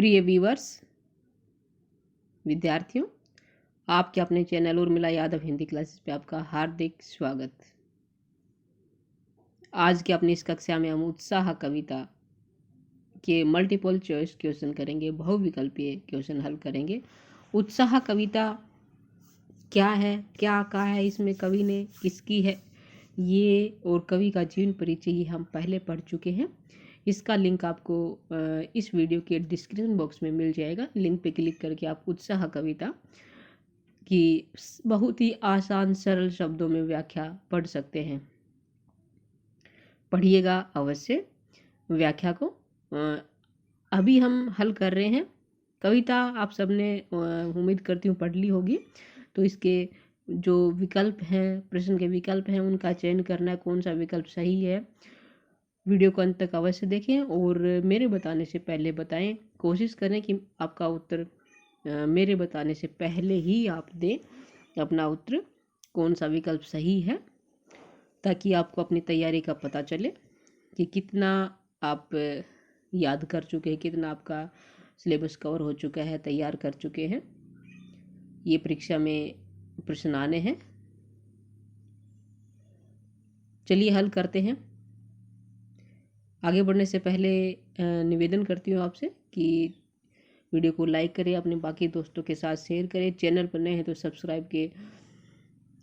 प्रिय व्यूअर्स, विद्यार्थियों, आपके अपने चैनल उर्मिला यादव हिंदी क्लासेस पे आपका हार्दिक स्वागत। आज की अपनी इस कक्षा में हम उत्साह कविता के मल्टीपल चॉइस क्वेश्चन करेंगे, बहुविकल्पीय क्वेश्चन हल करेंगे। उत्साह कविता क्या है, क्या कहा है इसमें कवि ने, किसकी है ये, और कवि का जीवन परिचय ये हम पहले पढ़ चुके हैं। इसका लिंक आपको इस वीडियो के डिस्क्रिप्शन बॉक्स में मिल जाएगा। लिंक पे क्लिक करके आप उत्साह कविता की बहुत ही आसान सरल शब्दों में व्याख्या पढ़ सकते हैं। पढ़िएगा अवश्य व्याख्या को। अभी हम हल कर रहे हैं कविता। आप सबने उम्मीद करती हूँ पढ़ ली होगी। तो इसके जो विकल्प हैं, प्रश्न के विकल्प हैं, उनका चयन करना है, कौन सा विकल्प सही है। वीडियो को अंत तक अवश्य देखें और मेरे बताने से पहले बताएं। कोशिश करें कि आपका उत्तर मेरे बताने से पहले ही आप दें अपना उत्तर, कौन सा विकल्प सही है, ताकि आपको अपनी तैयारी का पता चले कि कितना आप याद कर चुके हैं, कितना आपका सिलेबस कवर हो चुका है, तैयार कर चुके हैं। ये परीक्षा में प्रश्न आने हैं। चलिए हल करते हैं। आगे बढ़ने से पहले निवेदन करती हूँ आपसे कि वीडियो को लाइक करें, अपने बाकी दोस्तों के साथ शेयर करें। चैनल पर नए हैं तो सब्सक्राइब के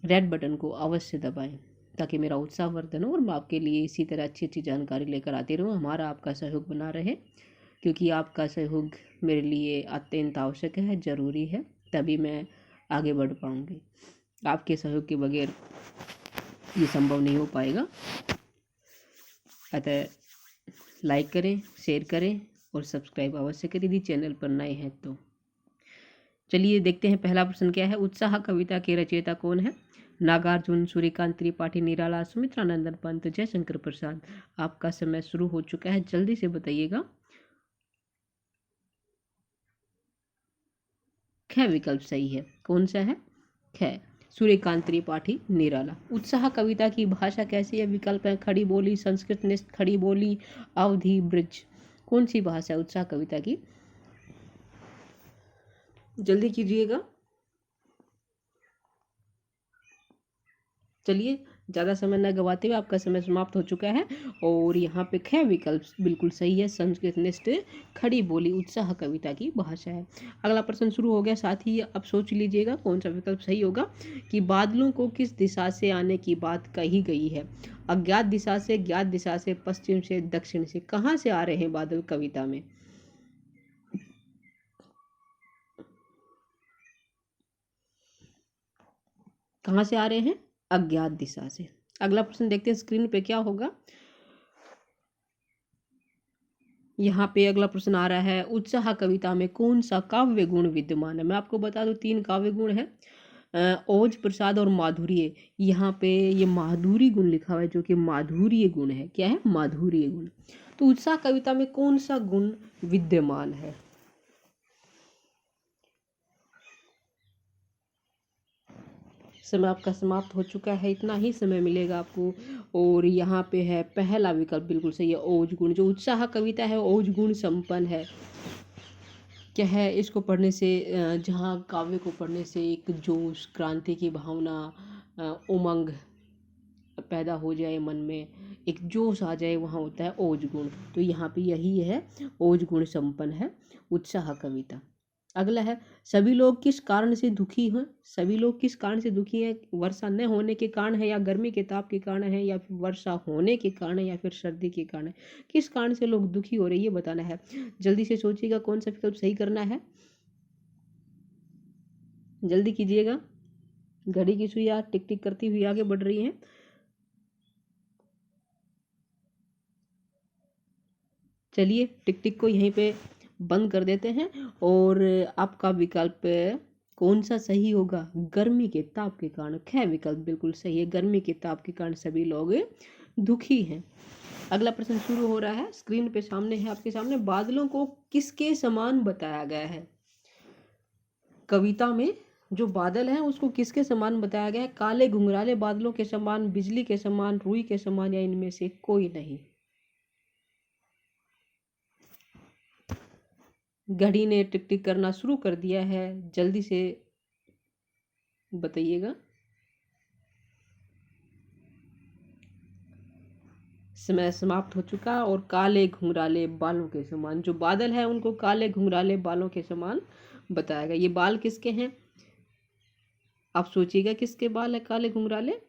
रेड बटन को अवश्य दबाएं, ताकि मेरा उत्साह वर्धन हो और मैं आपके लिए इसी तरह अच्छी अच्छी जानकारी लेकर आती रहूँ। हमारा आपका सहयोग बना रहे, क्योंकि आपका सहयोग मेरे लिए अत्यंत आवश्यक है, ज़रूरी है, तभी मैं आगे बढ़ पाऊँगी। आपके सहयोग के बगैर ये संभव नहीं हो पाएगा। अतः लाइक करें, शेयर करें और सब्सक्राइब अवश्य करें यदि चैनल पर नए हैं तो। चलिए देखते हैं पहला प्रश्न क्या है। उत्साह कविता के रचयिता कौन है? नागार्जुन, सूर्यकांत त्रिपाठी, निराला, सुमित्रा नंदन पंत, जयशंकर प्रसाद। आपका समय शुरू हो चुका है, जल्दी से बताइएगा। ख विकल्प सही है। कौन सा है? ख, सूर्यकांत त्रिपाठी, निराला। उत्साह कविता की भाषा कैसी है? विकल्प है खड़ी बोली, संस्कृत निष्ठ, खड़ी बोली, अवधी, ब्रज। कौन सी भाषा है उत्साह कविता की? जल्दी कीजिएगा। चलिए ज़्यादा समय न गवाते हुए, आपका समय समाप्त हो चुका है और यहाँ पे ख विकल्प बिल्कुल सही है। संस्कृत निष्ठ खड़ी बोली उत्साह कविता की भाषा है। अगला प्रश्न शुरू हो गया। साथ ही अब सोच लीजिएगा कौन सा विकल्प सही होगा। कि बादलों को किस दिशा से आने की बात कही गई है? अज्ञात दिशा से, ज्ञात दिशा से, पश्चिम से, दक्षिण से। कहाँ से आ रहे हैं बादल कविता में? कहाँ से आ रहे हैं? अज्ञात दिशा से। अगला प्रश्न देखते हैं स्क्रीन पे क्या होगा। यहाँ पे अगला प्रश्न आ रहा है। उत्साह कविता में कौन सा काव्य गुण विद्यमान है? मैं आपको बता दूं 3 काव्य गुण है, ओज, प्रसाद और माधुर्य। यहाँ पे ये माधुरी गुण लिखा हुआ है, जो कि माधुर्य गुण है। क्या है? माधुर्य गुण। तो उत्साह कविता में कौन सा गुण विद्यमान है? समय आपका समाप्त हो चुका है, इतना ही समय मिलेगा आपको। और यहाँ पे है पहला विकल्प बिल्कुल सही है, ओज गुण। जो उत्साह कविता है ओज गुण संपन्न है। क्या है? इसको पढ़ने से जहाँ काव्य को पढ़ने से एक जोश, क्रांति की भावना, उमंग पैदा हो जाए मन में, एक जोश आ जाए, वहाँ होता है ओज गुण। तो यहाँ पे यही है, ओज गुण संपन्न है उत्साह कविता। अगला है सभी लोग किस कारण से दुखी हैं? सभी लोग किस कारण से दुखी हैं? वर्षा न होने के कारण है, या गर्मी के ताप के कारण है, या फिर वर्षा होने के कारण है, या फिर सर्दी के कारण है? किस कारण से लोग दुखी हो रहे हैं ये बताना है। जल्दी से सोचिएगा कौन सा विकल्प सही करना है। जल्दी कीजिएगा। घड़ी की सुइयां टिक टिक करती हुई आगे बढ़ रही हैं। चलिए टिक टिक को यहीं पे बंद कर देते हैं और आपका विकल्प कौन सा सही होगा? गर्मी के ताप के कारण। ख विकल्प बिल्कुल सही है, गर्मी के ताप के कारण सभी लोग दुखी हैं। अगला प्रश्न शुरू हो रहा है, स्क्रीन पे सामने है आपके सामने। बादलों को किसके समान बताया गया है? कविता में जो बादल हैं उसको किसके समान बताया गया है? काले घुंघराले बादलों के समान, बिजली के समान, रुई के समान, या इनमें से कोई नहीं? घड़ी ने टिक टिक करना शुरू कर दिया है, जल्दी से बताइएगा। समय समाप्त हो चुका और काले घुंघराले बालों के समान, जो बादल है उनको काले घुंघराले बालों के समान बताएगा। ये बाल किसके हैं? आप सोचिएगा किसके बाल है काले घुंघराले।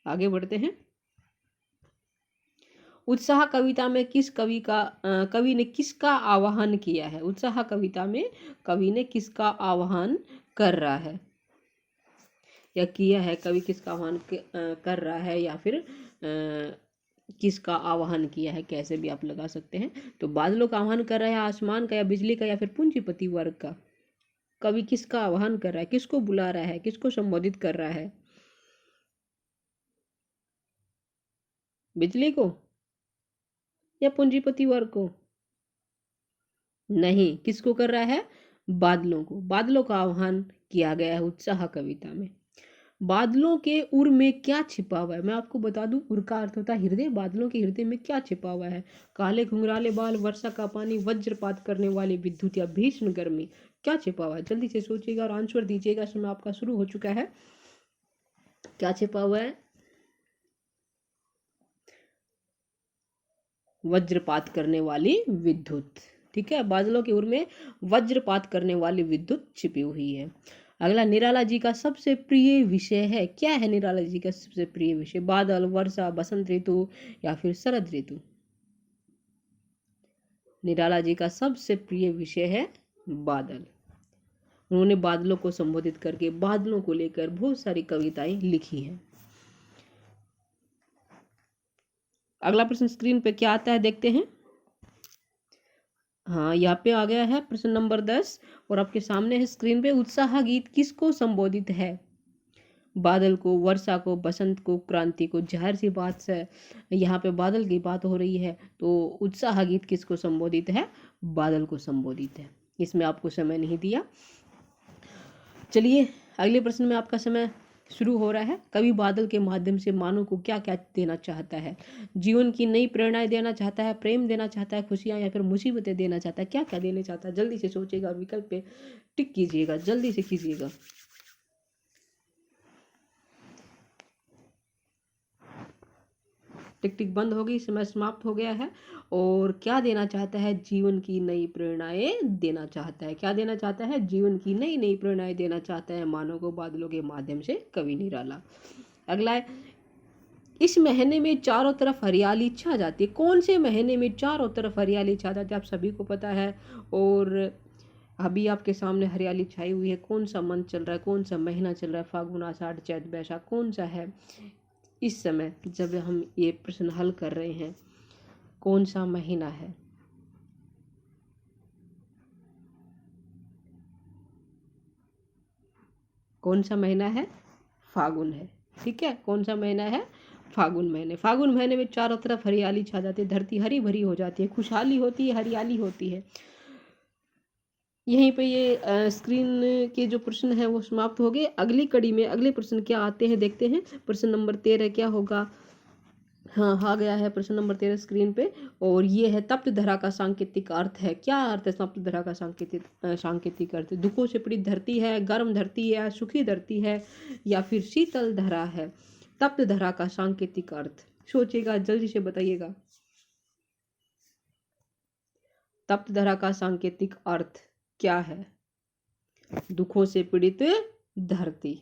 आगे बढ़ते हैं। उत्साह कविता में किस कवि ने किसका आह्वान किया है? उत्साह कविता में कवि ने किसका आह्वान कर रहा है या किया है? कवि किसका आह्वान कर रहा है या फिर किसका आह्वान किया है, कैसे भी आप लगा सकते हैं। तो बादलों का आह्वान कर रहा है, आसमान का या बिजली का या फिर पूंजीपति वर्ग का? कवि किसका आह्वान कर रहा है, किसको बुला रहा है, किसको संबोधित कर रहा है? बिजली को या पूंजीपति वर्ग को? नहीं, किसको कर रहा है? बादलों को। बादलों का आह्वान किया गया है उत्साह कविता में। बादलों के उर में क्या छिपा हुआ है? मैं आपको बता दूं, उर का अर्थ होता है हृदय। बादलों के हृदय में क्या छिपा हुआ है? काले घुंघराले बाल, वर्षा का पानी, वज्रपात करने वाली विद्युत या भीषण गर्मी, क्या छिपा हुआ है? जल्दी से सोचिएगा और आंसर दीजिएगा। समय आपका शुरू हो चुका है। क्या छिपा हुआ है? वज्रपात करने वाली विद्युत। ठीक है, बादलों के उर में वज्रपात करने वाली विद्युत छिपी हुई है। अगला, निराला जी का सबसे प्रिय विषय है। क्या है निराला जी का सबसे प्रिय विषय? बादल, वर्षा, बसंत ऋतु या फिर शरद ऋतु? निराला जी का सबसे प्रिय विषय है बादल। उन्होंने बादलों को संबोधित करके बादलों को लेकर बहुत सारी कविताएं लिखी हैं। अगला प्रश्न स्क्रीन पे क्या आता है देखते हैं। हाँ, यहाँ पे आ गया है प्रश्न नंबर 10 और आपके सामने है स्क्रीन पे। उत्साह गीत किसको संबोधित है? बादल को, वर्षा को, बसंत को, क्रांति को? जाहिर सी बात से यहाँ पे बादल की बात हो रही है, तो उत्साह गीत किसको संबोधित है? बादल को संबोधित है। इसमें आपको समय नहीं दिया। चलिए अगले प्रश्न में आपका समय शुरू हो रहा है। कवि बादल के माध्यम से मानव को क्या क्या देना चाहता है? जीवन की नई प्रेरणाएं देना चाहता है, प्रेम देना चाहता है, खुशियां या फिर मुसीबतें देना चाहता है? क्या क्या देना चाहता है? जल्दी से सोचिएगा, विकल्प पे टिक कीजिएगा, जल्दी से कीजिएगा। टिक टिक बंद हो गई, समय समाप्त हो गया है। और क्या देना चाहता है? जीवन की नई प्रेरणाएं देना चाहता है। क्या देना चाहता है? जीवन की नई नई प्रेरणाएं देना चाहता है मानव को बादलों के माध्यम से कवि निराला। अगला है, इस महीने में चारों तरफ हरियाली छा जाती है। कौन से महीने में चारों तरफ हरियाली छा जाती है? आप सभी को पता है और अभी आपके सामने हरियाली छाई हुई है। कौन सा मंथ चल रहा है, कौन सा महीना चल रहा है? फागुन, आषाढ़, चैत, बैसाख, कौन सा है? इस समय जब हम ये प्रश्न हल कर रहे हैं, कौन सा महीना है? कौन सा महीना है? फागुन है। ठीक है, कौन सा महीना है? फागुन महीने। फागुन महीने में चारों तरफ हरियाली छा जाती है, धरती हरी भरी हो जाती है, खुशहाली होती है, हरियाली होती है। यहीं पे ये स्क्रीन के जो प्रश्न है वो समाप्त हो गए। अगली कड़ी में अगले प्रश्न क्या आते हैं देखते हैं। प्रश्न नंबर 13 क्या होगा? हाँ, आ गया है प्रश्न नंबर 13 स्क्रीन पे। और ये है, तप्त धरा का सांकेतिक अर्थ है। क्या अर्थ है तप्त धरा का सांकेतिक अर्थ? दुखों से पीड़ित धरती है, गर्म धरती है, सुखी धरती है या फिर शीतल धरा है? तप्त धरा का सांकेतिक अर्थ सोचिएगा, जल्दी से बताइएगा। तप्त धरा का सांकेतिक अर्थ क्या है? दुखों से पीड़ित धरती।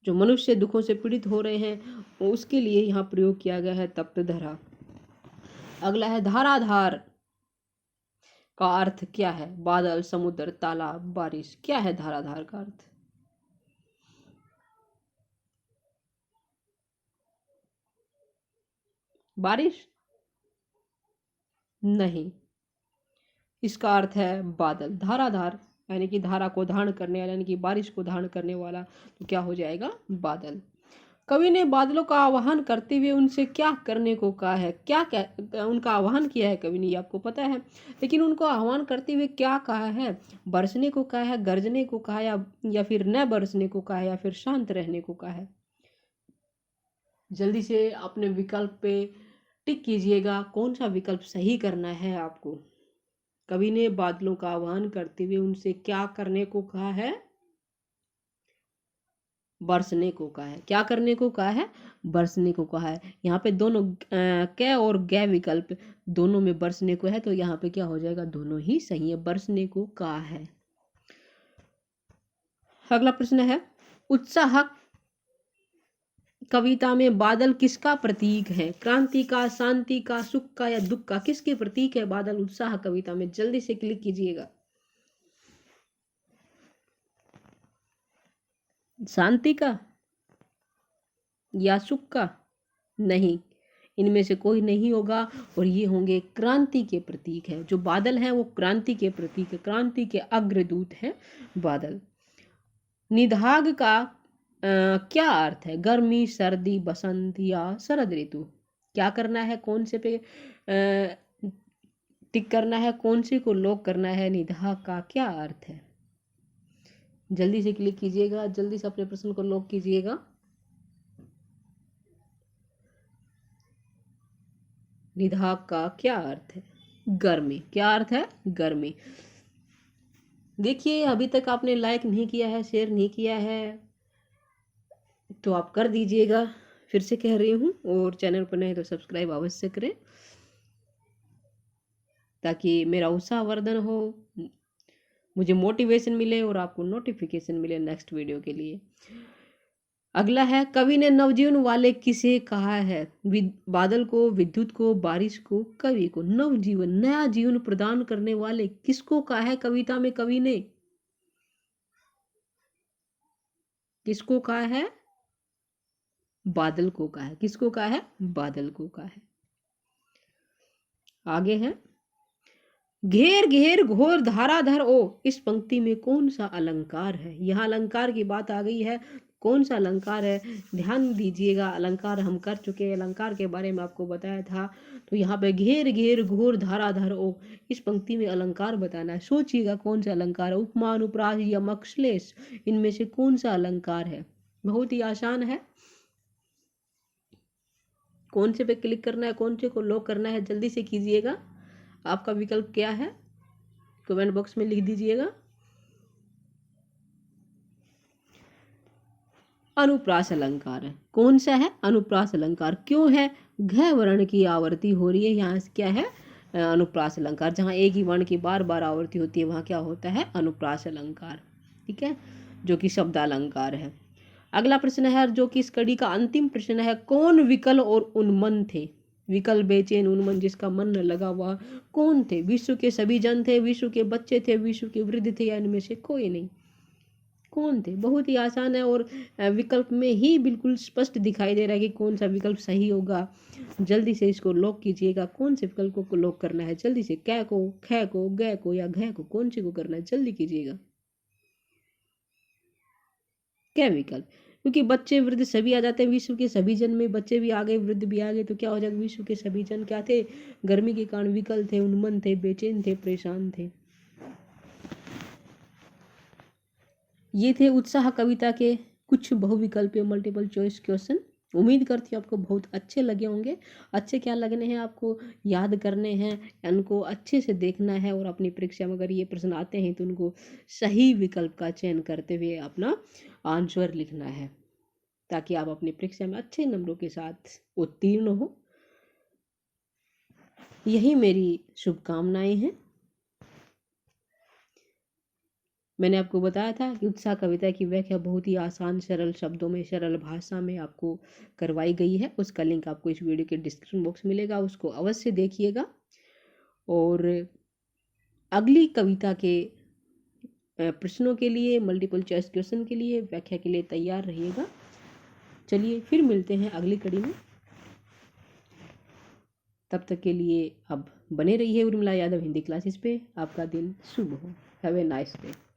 जो मनुष्य दुखों से पीड़ित हो रहे हैं उसके लिए यहाँ प्रयोग किया गया है तप्त धरा। अगला है, धाराधार का अर्थ क्या है? बादल, समुद्र, तालाब, बारिश। क्या है धाराधार का अर्थ? बारिश नहीं, इसका अर्थ है बादल। धाराधार यानी कि धारा को धारण करने वाला, यानी कि बारिश को धारण करने वाला, तो क्या हो जाएगा? बादल। कवि ने बादलों का आह्वान करते हुए उनसे क्या करने को कहा है? क्या क्या उनका आह्वान किया है कवि ने, ये आपको पता है, लेकिन उनको आह्वान करते हुए क्या कहा है? बरसने को कहा है, गरजने को कहा है, या फिर न बरसने को कहा है, या फिर शांत रहने को कहा है? जल्दी से अपने विकल्प पे टिक कीजिएगा, कौन सा विकल्प सही करना है आपको। कवि ने बादलों का आह्वान करते हुए उनसे क्या करने को कहा है? बरसने को कहा है। क्या करने को कहा है? बरसने को कहा है। यहाँ पे दोनों कै और गै विकल्प दोनों में बरसने को है, तो यहाँ पे क्या हो जाएगा? दोनों ही सही है, बरसने को कहा है। अगला प्रश्न है, उत्साह कविता में बादल किसका प्रतीक है? क्रांति का, शांति का, सुख का या दुख का? किसके प्रतीक है बादल उत्साह कविता में? जल्दी से क्लिक कीजिएगा। शांति का या सुख का? नहीं, इनमें से कोई नहीं होगा, और ये होंगे क्रांति के प्रतीक है। जो बादल है वो क्रांति के प्रतीक है, क्रांति के अग्रदूत है बादल। निदाघ का क्या अर्थ है? गर्मी, सर्दी, बसंत या शरद ऋतु? क्या करना है? कौन से पे टिक करना है? कौन से को लॉक करना है? निदाघ का क्या अर्थ है? जल्दी से क्लिक कीजिएगा, जल्दी से अपने प्रश्न को लॉक कीजिएगा। निदाघ का क्या अर्थ है? गर्मी। क्या अर्थ है? गर्मी। देखिए, अभी तक आपने लाइक नहीं किया है, शेयर नहीं किया है, तो आप कर दीजिएगा। फिर से कह रही हूँ, और चैनल पर नए तो सब्सक्राइब अवश्य करें, ताकि मेरा उत्साहवर्धन हो, मुझे मोटिवेशन मिले और आपको नोटिफिकेशन मिले नेक्स्ट वीडियो के लिए। अगला है, कवि ने नवजीवन वाले किसे कहा है? बादल को, विद्युत को, बारिश को, कवि को? नवजीवन, नया जीवन प्रदान करने वाले किसको कहा है कविता में? कवि ने किसको कहा है? बादल को कहा है। किसको कहा है? बादल को कहा है। आगे है, घेर घेर घोर धाराधर ओ, इस पंक्ति में कौन सा अलंकार है? यहाँ अलंकार की बात आ गई है, कौन सा अलंकार है? ध्यान दीजिएगा, अलंकार हम कर चुके हैं, अलंकार के बारे में आपको बताया था। तो यहाँ पे घेर घेर घोर धाराधर ओ, इस पंक्ति में अलंकार बताना है। सोचिएगा कौन सा अलंकार है? उपमा, अनुप्रास या मक्श्लेष? इनमें से कौन सा अलंकार है? बहुत ही आसान है। कौन से पे क्लिक करना है, कौन से को लॉक करना है? जल्दी से कीजिएगा। आपका विकल्प क्या है? कमेंट बॉक्स में लिख दीजिएगा। अनुप्रास अलंकार है। कौन सा है? अनुप्रास अलंकार। क्यों है? घ वर्ण की आवर्ती हो रही है, यहाँ क्या है? अनुप्रास अलंकार। जहाँ एक ही वर्ण की बार बार आवर्ती होती है वहाँ क्या होता है? अनुप्रास अलंकार। ठीक है, जो कि शब्द अलंकार है। अगला प्रश्न है, जो कि इस कड़ी का अंतिम प्रश्न है, कौन विकल और उन्मन थे? विकल, बेचैन, उन्मन, जिसका मन न लगा हुआ, कौन थे? विश्व के सभी जन थे, विश्व के बच्चे थे, विश्व के वृद्ध थे, या इनमें से कोई नहीं? कौन थे? बहुत ही आसान है, और विकल्प में ही बिल्कुल स्पष्ट दिखाई दे रहा है कि कौन सा विकल्प सही होगा। जल्दी से इसको लॉक कीजिएगा। कौन से विकल्प को लॉक करना है? जल्दी से, कै को, ख को, ग को या घ को? कौन से को करना है? जल्दी कीजिएगा। क्या विकल्प? क्योंकि बच्चे, वृद्ध सभी आ जाते हैं, विश्व के सभी जन में बच्चे भी आ गए, वृद्ध भी आ गए, तो क्या हो जाएगा? विश्व के सभी जन क्या थे? गर्मी के कारण विकल थे, उन्मन थे, बेचैन थे, परेशान थे। ये थे उत्साह कविता के कुछ बहुविकल्पीय मल्टीपल चॉइस क्वेश्चन। उम्मीद करती हूँ आपको बहुत अच्छे लगे होंगे। अच्छे क्या लगने हैं? आपको याद करने हैं, उनको अच्छे से देखना है, और अपनी परीक्षा में अगर ये प्रश्न आते हैं तो उनको सही विकल्प का चयन करते हुए अपना आंसर लिखना है, ताकि आप अपनी परीक्षा में अच्छे नंबरों के साथ उत्तीर्ण हो। यही मेरी शुभकामनाएं हैं। मैंने आपको बताया था कि उत्साह कविता की व्याख्या बहुत ही आसान, सरल शब्दों में, सरल भाषा में आपको करवाई गई है। उसका लिंक आपको इस वीडियो के डिस्क्रिप्शन बॉक्स में मिलेगा, उसको अवश्य देखिएगा। और अगली कविता के प्रश्नों के लिए, मल्टीपल चॉइस क्वेश्चन के लिए, व्याख्या के लिए तैयार रहिएगा। चलिए फिर मिलते हैं अगली कड़ी में। तब तक के लिए अब बने रहिए उर्मिला यादव हिंदी क्लासेस पे। आपका दिन शुभ हो। Have a nice day.